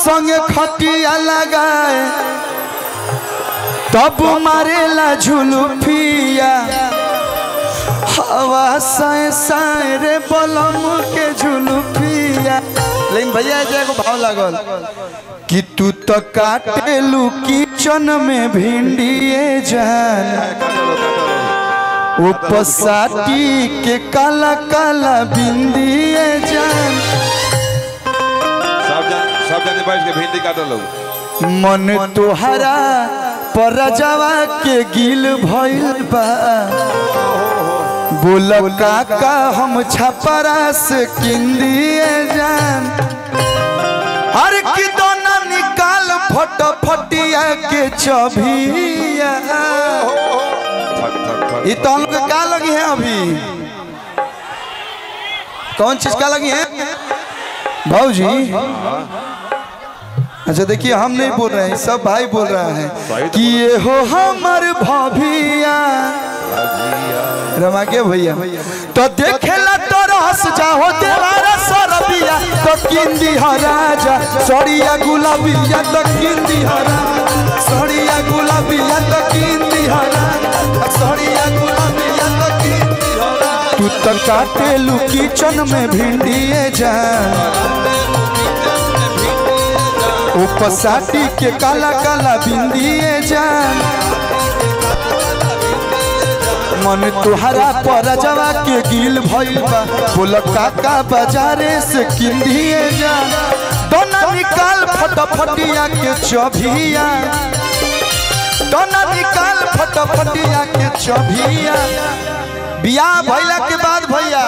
संगे खटिया लगाए तब मारेला झुलुफिया हवा साए साए रे बलम के झुलुफिया। लेकिन भैया एगो भाव लागल कि तू तो काटेलू किचन में भिंडिए जान उपसाटी के काला काला बिंदिए जान सब जाने बैठ के भिंडी काटल लोग मन तोहरा परजवा के गिल भइल बा बोल काका हम छपरा से किंदिए जान हर की दोना निकाल फटफटिया के चबिया। ये तो हम लोग का लगी है अभी कौन चीज का लगी है भाऊजी? अच्छा देखिए हम नहीं बोल रहे हैं सब भाई बोल रहा है कि ये हो हमार भाभिया रमा के भैया तो देखेला तो रस जाओ देवारा सरबिया तो किंदी हराजा सड़िया गुलाबिया तो किंदी हरा सड़िया गुलाबिया तो किंदी हरा सड़िया गुलाबिया तो किंदी हरा तू तो काटेलू किचन में भिंडिए जान उपसाटी के काला काला बिंदिए जान मन तुहरा परजवा के गिल भइल बा बोल काका बाजारे से किंदिए जान दोना निकाल फटफटिया के चबिया दोना निकाल फटफटिया के चबिया। बियाह भइला के बाद भैया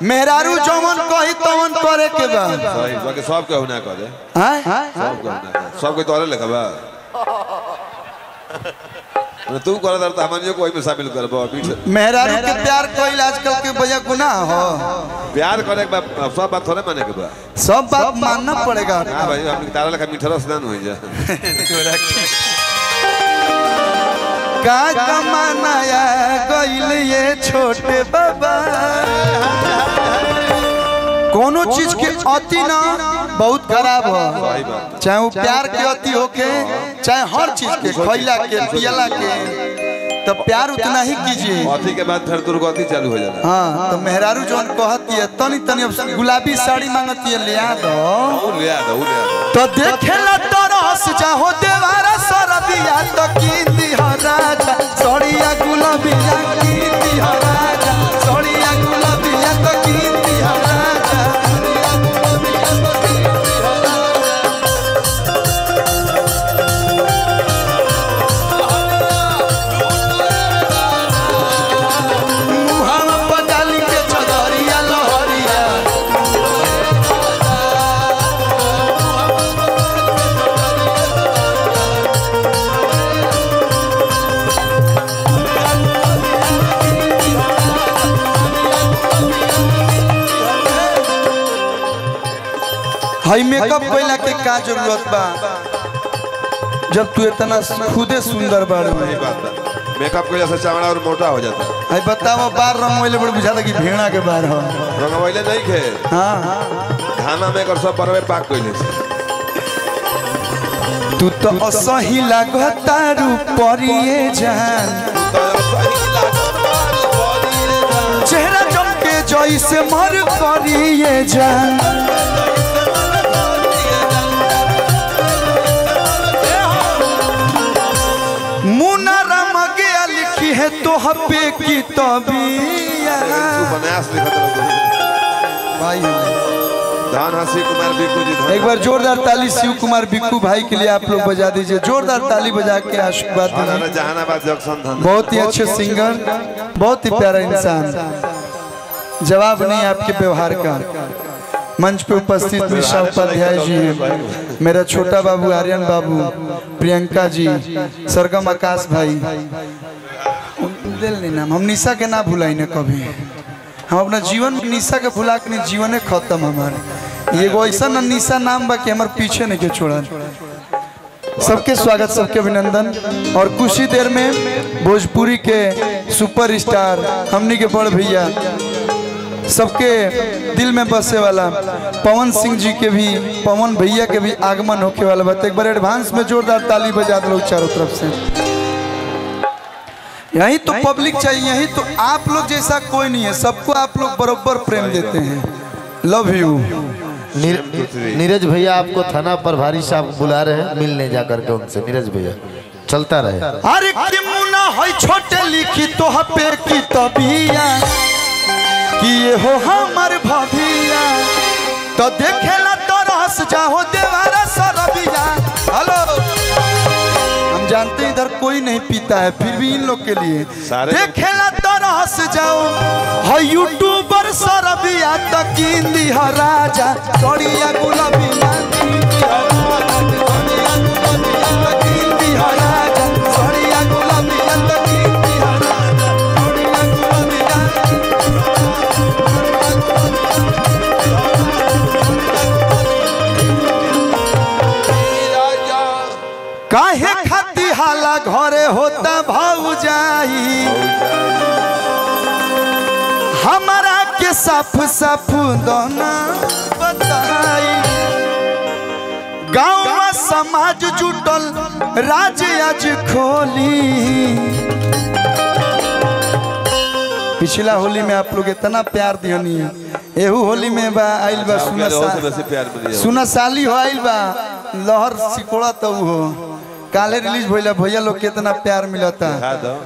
मेहरारू जवन कही तवन करे के बा सही बाकी सब के होना करे हैं सब के तोरे लेखबा तू कर दर त हमनियो कोई में शामिल करबो मेहरारू के प्यार कइल आजकल के भैया गुनाह हो प्यार करे के सब बात थोड़े माने के बा सब बात मानना पड़ेगा। हां भाई हम तारा लेखा मीठा रस दान हो जा का कमानाया गइल ये छोटे बाबा कोनो चीज के अति ना बहुत खराब हो चाहे वो प्यार के अति होके चाहे हर चीज के खैला के पियला के तो प्यार उतना ही कीजिए अति के बाद फिर दुर्गति चालू हो जाला। हाँ तो मेहरारू जोन कहती है तनी तनी अब गुलाबी साड़ी मांगती है ले आ दो तो देखेला तो रस जाहो देवारा सरबिया तो किंदी हराजा सड़िया गुलाबिया किंदी हराजा सड़िया गुलाबिया तो किंदी हराजा भाई मेकअप कइला के का जरूरत बा जब तू इतना खुदे सुंदर बाड़ मेकअप कइला से चमड़ा और मोटा हो जाता है। भाई बताओ बार रंगवैले बड़ बुझाता कि भेड़ा के बार हो रंगवैले नहीं खे हां खाना में कर सब परवे पाक कइले तू तो असही लागता रूपरिए जान चेहरा चमके जैसे मर करिए जान है तो हपे की तबिया भाई धान हंसी कुमार बिक्कू जी एक बार जोरदार ताली शिव कुमार बिक्कू भाई के लिए आप लोग बजा दीजिए जोरदार ताली बजा के आशीर्वाद दीजिए। जहानाबाद जंक्शन बहुत ही अच्छे सिंगर बहुत ही प्यारा इंसान जवाब नहीं आपके व्यवहार का। मंच पे उपस्थित निशा उपाध्याय जी हैं मेरा छोटा बाबू आर्यन बाबू प्रियंका जी सरगम आकाश भाई नाम हम निशा के ना भुलाई न कभी हम अपना जीवन में निशा के भुला के जीवन खत्म हमारे ये ऐसा निशा नाम बा कि हमारे पीछे नहीं के छोड़ा। सबके स्वागत सबके अभिनंदन और कुछ ही देर में भोजपुरी के सुपरस्टार हमनी के बड़ भैया सबके दिल में बसे वाला पवन सिंह जी के भी, पवन भैया के भी आगमन होके वाला बात। एक बार एडवांस में जोरदार ताली बजा दो चारों तरफ से। यही तो पब्लिक चाहिए, यही तो आप लोग जैसा कोई नहीं है, सबको आप लोग बराबर प्रेम देते हैं। Love you. नीरज भैया आपको थाना प्रभारी साहब बुला रहे हैं, मिलने जाकर के उनसे। नीरज भैया चलता रहे। अरे कि मुना है छोटे लिखी तो पे की तबिया कि ये हो हमार भभिया तो देखेला तो रस जाओ देवारा सरबिया। हेलो, हम जानते हैं इधर कोई नहीं पीता है, फिर भी इन लोग के लिए देखेला तो रस जाओ है यूट्यूबर सरबिया तक इंदी ह राजा तोड़िया गुलाबिया काहे खाती हाला घरे होता भौजाई हमारा के साफ साफ दोना बताई। गाँव में समाज जुटल राज आज खोली। पिछला होली में आप लोग इतना प्यार दियनी, एहू होली में बा आइल बा सुना साली हो आइल बा लहर सिकोड़ा तो हो काले रिलीज भइला भैया लोग कितना प्यार मिलता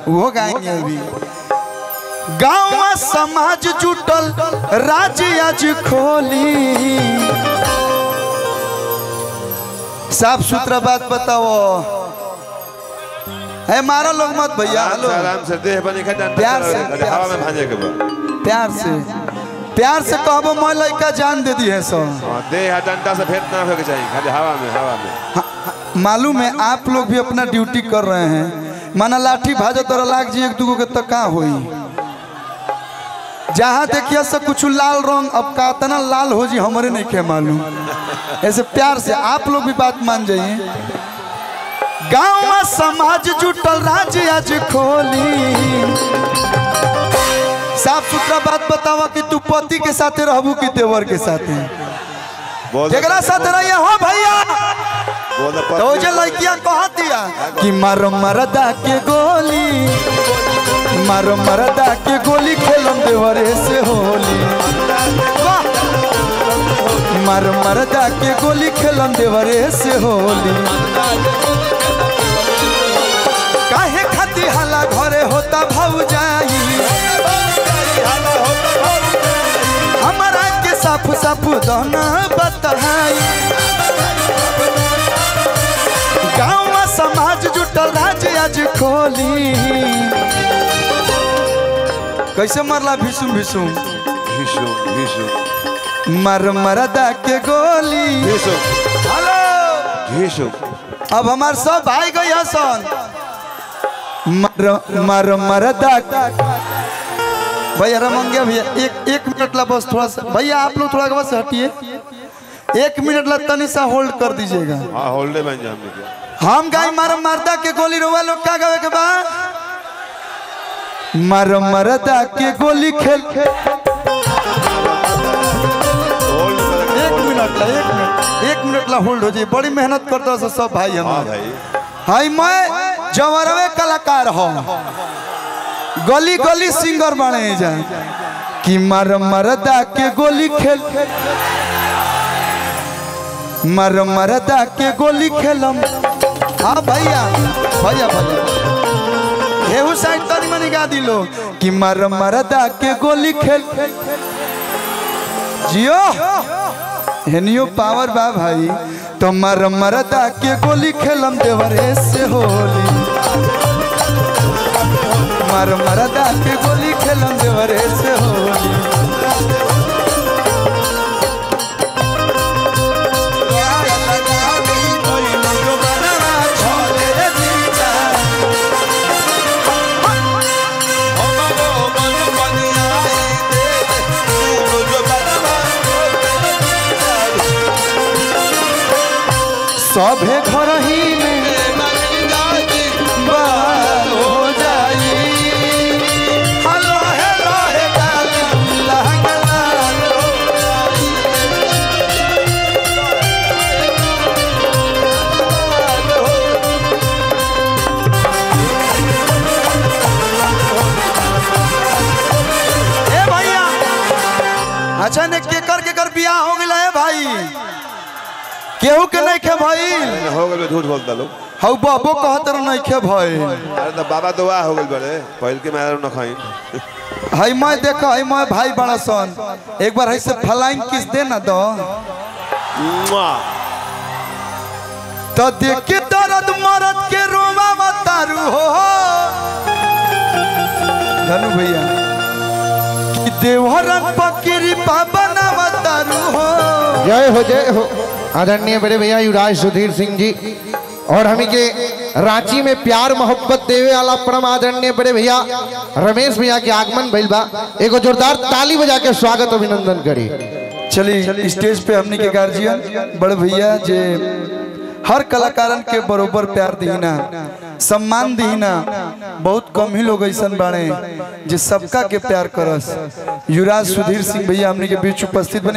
वो गाएंगे अभी। गाँव में समाज जुटल राज आज खोली। साफ सुथरा बात बताओ है, मारो लोग मत भैया। आराम से देह बनी प्यार से हवा में भांजे के प्यार से कहबो मैं लड़का जान दे दी है सो देह डंडा से भेंट ना होके चाहिए, खाली हवा में। मालूम है आप लोग भी अपना ड्यूटी कर रहे हैं, माना लाठी भाजो तो लाग जी एक दूगो के तो का होई। जहाँ देखिए सब कुछ लाल रंग, अब का तना लाल हो जी हमारे नहीं के मालूम। ऐसे प्यार से आप लोग भी बात मान जाइए। गाँव में समाज जुटल राज्य आज खोली। साफ सुथरा बात बतावा कि तू पति के साथ रहबू कि देवर के साथ जगरा साथ रहिए हो भैया। तो जे लड़कियां कहा दिया कि मारो मरदा के गोली, मारो मरदा के गोली खेलम देवरे से होली। मारो मरदा के गोली खेलम देवरे से होली। काहे खाती हाला घरे होता भौजाई हमारा के साफ साफ दोना बताई। गाँव में समाज जुटल राज्य आज खोली। कैसे मरला भीषुम भीषुम मर मरदा के गोली। हेलो अब हमार सब भाई गई हसन मर मरदा भैया रमंगे भैया एक मिनट ला बस थोड़ा सा भैया आप लोग थोड़ा बस हटिए, 1 मिनट ला तनी सा होल्ड कर दीजिएगा। हाँ होल्ड बन जा हम गाय मार मरदा के गोली रोवा लोग का गावे के बाद मर मरदा के गोली खेल। 1 मिनट ला होल्ड हो जाए, बड़ी मेहनत करता है सब भाई हमारे। हाई मैं जवरवे कलाकार हो, गली गली सिंगर बने जा कि मर मरदा के गोली खेल। मर मरदा के गोली खेलम। हाँ भैया भैया भैया एहू साइड तनी मनी गा दिलो कि मर मरदा के गोली खेल। जियो हेनियो पावर बा भाई तो मर मरदा के गोली खेलम देवरे से होली। मर मरदा के गोली खेलम देवरे से होली। सभे घर ही में बाल हो जाई। हेलो हेलो हे गाल लहंगा केहू के नहीं खे भाई हो गए झूठ बोलता लोग। हौ बाबो कहत नहीं खे भाई अरे तो बाबा तो वाह हो गए बड़े पहल के मैं न खाई। हाय मैं देखा हाय मैं भाई बड़ा सन एक बार ऐसे फ्लाइंग किस दे ना दो तो देख के दर्द मरद के रोमा बतारू हो धनु भैया कि देवहरन पकिरी पाबना बतारू हो। जय हो आदरणीय बड़े भैया युवराज सुधीर सिंह जी और हमी के रांची में प्यार मोहब्बत देवे वाला परम आदरणीय बड़े भैया रमेश भैया के आगमन भइल बा। एगो जोरदार ताली बजा के स्वागत अभिनंदन करी। चलिए स्टेज पे हमने के गार्जियन बड़े भैया जे हर कलाकारन के बरोबर प्यार दीना सम्मान दीना बहुत कम ही लोग ऐसा बाड़े जे सबका के प्यार करस। युवराज सुधीर सिंह भैया हमने के बीच उपस्थित बने।